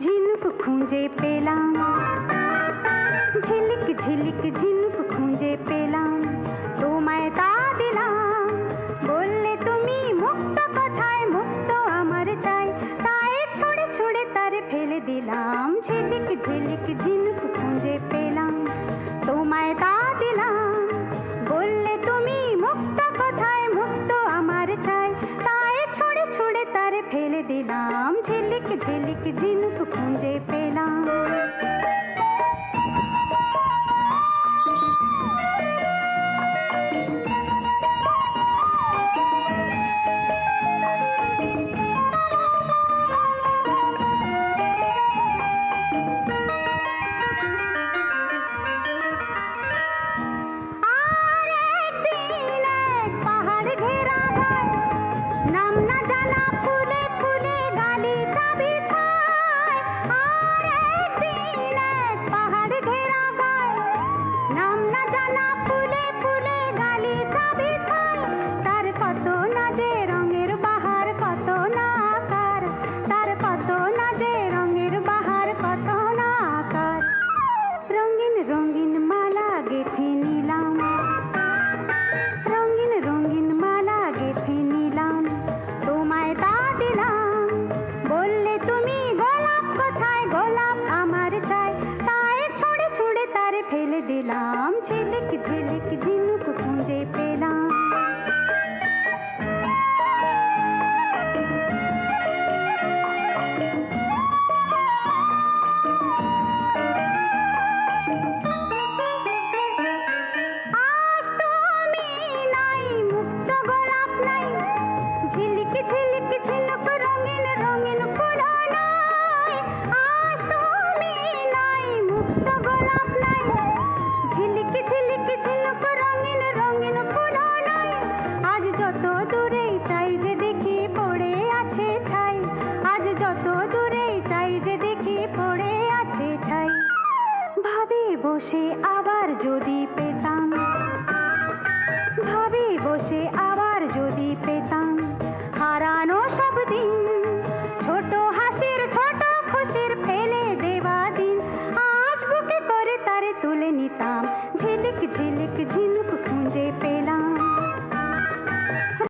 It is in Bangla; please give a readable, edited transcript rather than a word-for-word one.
ঝিনুক খুঁজে পেলাম, ঝিলিক ঝিলিক ঝিনুক খুঁজে পেলাম, তোমায় তা দিলাম। বললে তুমি মুক্ত কথায় মুক্ত আমার চাই, তাই ছুঁড়ে ছুঁড়ে তারে ফেলে দিলাম। ঝিলিক ঝিলিক ঝিনুক খুঁজে পেলাম, তোমায় তা দিলাম। বললে তুমি মুক্ত কথায় মুক্ত আমার চাই, তাই ছুঁড়ে ছুঁড়ে তারে ফেলে দিলাম। ঝিলিক ঝিলিক ঝিনুক খুঁজে পেলাম। নাম না জানা ফুলে ফুলে গালি দাবি